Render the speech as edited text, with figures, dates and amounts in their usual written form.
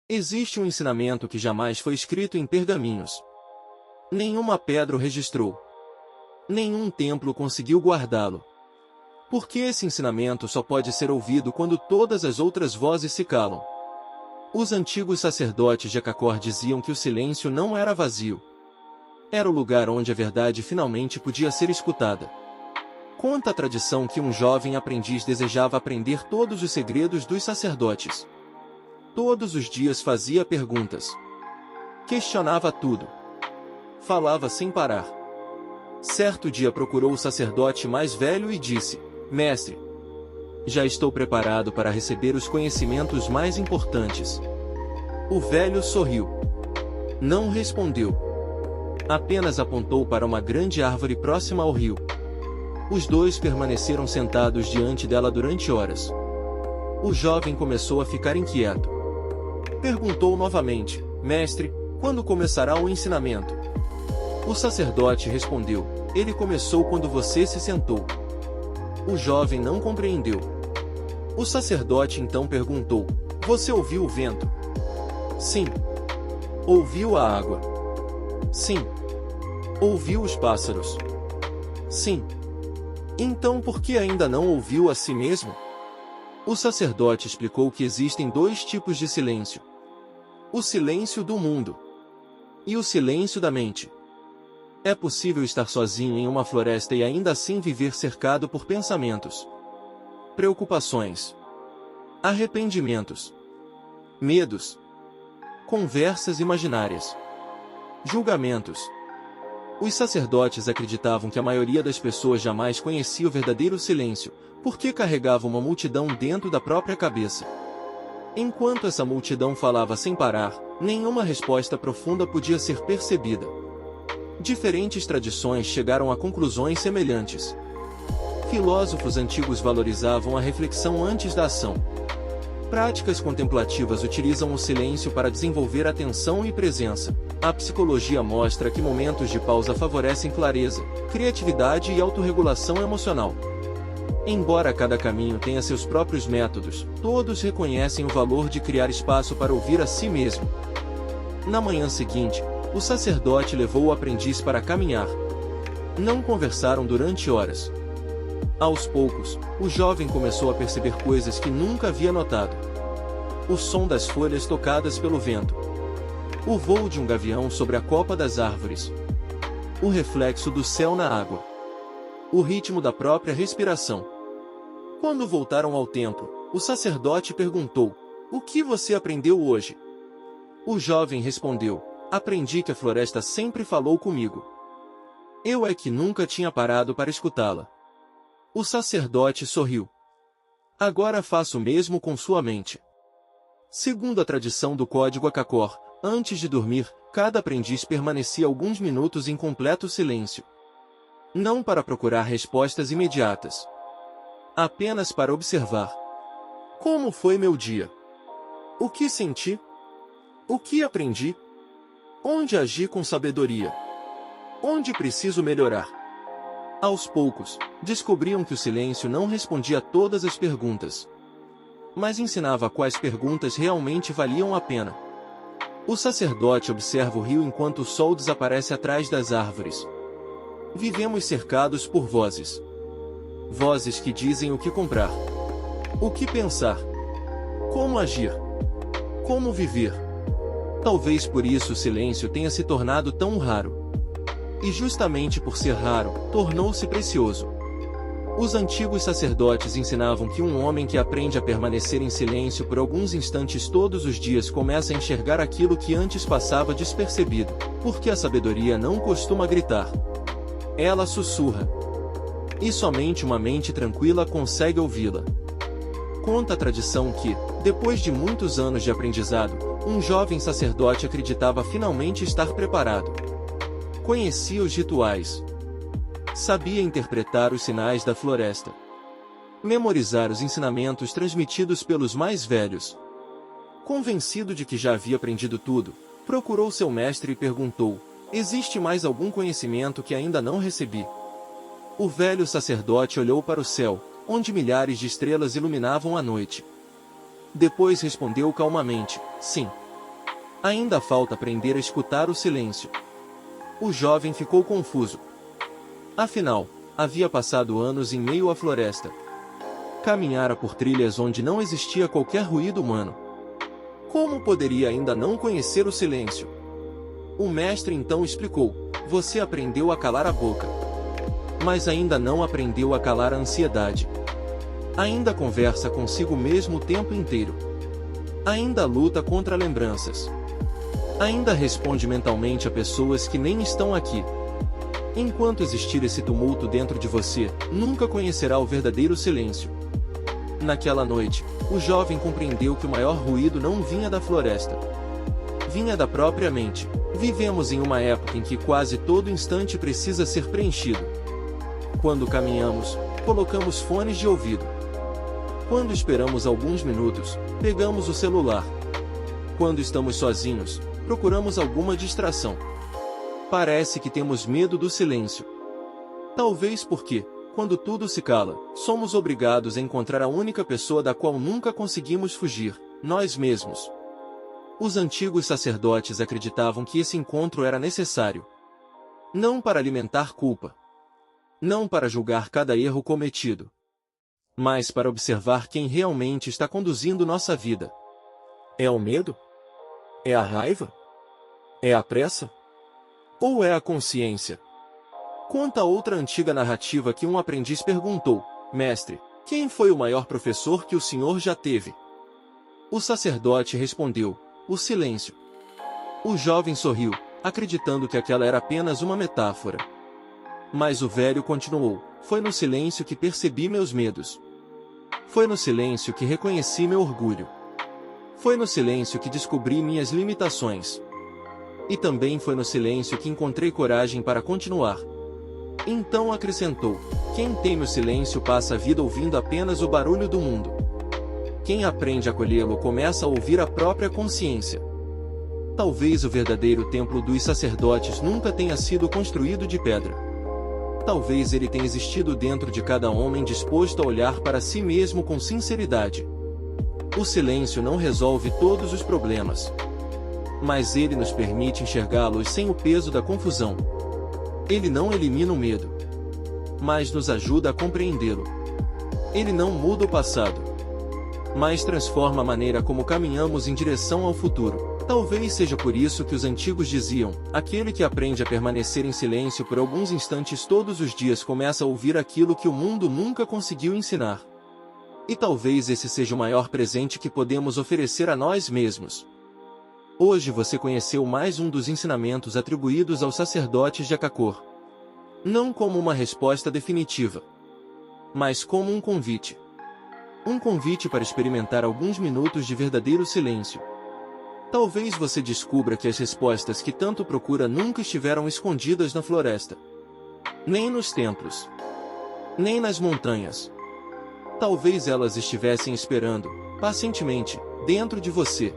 Existe um ensinamento que jamais foi escrito em pergaminhos. Nenhuma pedra o registrou. Nenhum templo conseguiu guardá-lo. Porque esse ensinamento só pode ser ouvido quando todas as outras vozes se calam. Os antigos sacerdotes de Akakor diziam que o silêncio não era vazio. Era o lugar onde a verdade finalmente podia ser escutada. Conta a tradição que um jovem aprendiz desejava aprender todos os segredos dos sacerdotes. Todos os dias fazia perguntas. Questionava tudo. Falava sem parar. Certo dia procurou o sacerdote mais velho e disse: Mestre, já estou preparado para receber os conhecimentos mais importantes. O velho sorriu. Não respondeu. Apenas apontou para uma grande árvore próxima ao rio. Os dois permaneceram sentados diante dela durante horas. O jovem começou a ficar inquieto. Perguntou novamente: Mestre, quando começará o ensinamento? O sacerdote respondeu: Ele começou quando você se sentou. O jovem não compreendeu. O sacerdote então perguntou: Você ouviu o vento? Sim. Ouviu a água? Sim. Ouviu os pássaros? Sim. Então por que ainda não ouviu a si mesmo? O sacerdote explicou que existem dois tipos de silêncio: o silêncio do mundo e o silêncio da mente. É possível estar sozinho em uma floresta e ainda assim viver cercado por pensamentos, preocupações, arrependimentos, medos, conversas imaginárias, julgamentos. Os sacerdotes acreditavam que a maioria das pessoas jamais conhecia o verdadeiro silêncio, porque carregava uma multidão dentro da própria cabeça. Enquanto essa multidão falava sem parar, nenhuma resposta profunda podia ser percebida. Diferentes tradições chegaram a conclusões semelhantes. Filósofos antigos valorizavam a reflexão antes da ação. Práticas contemplativas utilizam o silêncio para desenvolver atenção e presença. A psicologia mostra que momentos de pausa favorecem clareza, criatividade e autorregulação emocional. Embora cada caminho tenha seus próprios métodos, todos reconhecem o valor de criar espaço para ouvir a si mesmo. Na manhã seguinte, o sacerdote levou o aprendiz para caminhar. Não conversaram durante horas. Aos poucos, o jovem começou a perceber coisas que nunca havia notado. O som das folhas tocadas pelo vento. O voo de um gavião sobre a copa das árvores. O reflexo do céu na água. O ritmo da própria respiração. Quando voltaram ao templo, o sacerdote perguntou: O que você aprendeu hoje? O jovem respondeu: Aprendi que a floresta sempre falou comigo. Eu é que nunca tinha parado para escutá-la. O sacerdote sorriu. Agora faça o mesmo com sua mente. Segundo a tradição do Código Akakor, antes de dormir, cada aprendiz permanecia alguns minutos em completo silêncio. Não para procurar respostas imediatas. Apenas para observar. Como foi meu dia? O que senti? O que aprendi? Onde agi com sabedoria? Onde preciso melhorar? Aos poucos, descobriam que o silêncio não respondia a todas as perguntas, mas ensinava quais perguntas realmente valiam a pena. O sacerdote observa o rio enquanto o sol desaparece atrás das árvores. Vivemos cercados por vozes. Vozes que dizem o que comprar, o que pensar, como agir, como viver. Talvez por isso o silêncio tenha se tornado tão raro. E justamente por ser raro, tornou-se precioso. Os antigos sacerdotes ensinavam que um homem que aprende a permanecer em silêncio por alguns instantes todos os dias começa a enxergar aquilo que antes passava despercebido, porque a sabedoria não costuma gritar. Ela sussurra. E somente uma mente tranquila consegue ouvi-la. Conta a tradição que, depois de muitos anos de aprendizado, um jovem sacerdote acreditava finalmente estar preparado. Conhecia os rituais. Sabia interpretar os sinais da floresta. Memorizar os ensinamentos transmitidos pelos mais velhos. Convencido de que já havia aprendido tudo, procurou seu mestre e perguntou: Existe mais algum conhecimento que ainda não recebi? O velho sacerdote olhou para o céu, onde milhares de estrelas iluminavam a noite. Depois respondeu calmamente: Sim. Ainda falta aprender a escutar o silêncio. O jovem ficou confuso. Afinal, havia passado anos em meio à floresta. Caminhara por trilhas onde não existia qualquer ruído humano. Como poderia ainda não conhecer o silêncio? O mestre então explicou: você aprendeu a calar a boca. Mas ainda não aprendeu a calar a ansiedade. Ainda conversa consigo mesmo o tempo inteiro. Ainda luta contra lembranças. Ainda responde mentalmente a pessoas que nem estão aqui. Enquanto existir esse tumulto dentro de você, nunca conhecerá o verdadeiro silêncio. Naquela noite, o jovem compreendeu que o maior ruído não vinha da floresta. Vinha da própria mente. Vivemos em uma época em que quase todo instante precisa ser preenchido. Quando caminhamos, colocamos fones de ouvido. Quando esperamos alguns minutos, pegamos o celular. Quando estamos sozinhos, procuramos alguma distração. Parece que temos medo do silêncio. Talvez porque, quando tudo se cala, somos obrigados a encontrar a única pessoa da qual nunca conseguimos fugir, nós mesmos. Os antigos sacerdotes acreditavam que esse encontro era necessário. Não para alimentar culpa. Não para julgar cada erro cometido. Mas para observar quem realmente está conduzindo nossa vida. É o medo? É a raiva? É a pressa? Ou é a consciência? Conta outra antiga narrativa que um aprendiz perguntou: mestre, quem foi o maior professor que o senhor já teve? O sacerdote respondeu: o silêncio. O jovem sorriu, acreditando que aquela era apenas uma metáfora. Mas o velho continuou: foi no silêncio que percebi meus medos. Foi no silêncio que reconheci meu orgulho. Foi no silêncio que descobri minhas limitações. E também foi no silêncio que encontrei coragem para continuar. Então acrescentou: quem teme o silêncio passa a vida ouvindo apenas o barulho do mundo. Quem aprende a acolhê-lo começa a ouvir a própria consciência. Talvez o verdadeiro templo dos sacerdotes nunca tenha sido construído de pedra. Talvez ele tenha existido dentro de cada homem disposto a olhar para si mesmo com sinceridade. O silêncio não resolve todos os problemas. Mas ele nos permite enxergá-los sem o peso da confusão. Ele não elimina o medo, mas nos ajuda a compreendê-lo. Ele não muda o passado, mas transforma a maneira como caminhamos em direção ao futuro. Talvez seja por isso que os antigos diziam: aquele que aprende a permanecer em silêncio por alguns instantes todos os dias começa a ouvir aquilo que o mundo nunca conseguiu ensinar. E talvez esse seja o maior presente que podemos oferecer a nós mesmos. Hoje você conheceu mais um dos ensinamentos atribuídos aos sacerdotes de Akakor. Não como uma resposta definitiva, mas como um convite. Um convite para experimentar alguns minutos de verdadeiro silêncio. Talvez você descubra que as respostas que tanto procura nunca estiveram escondidas na floresta. Nem nos templos. Nem nas montanhas. Talvez elas estivessem esperando, pacientemente, dentro de você.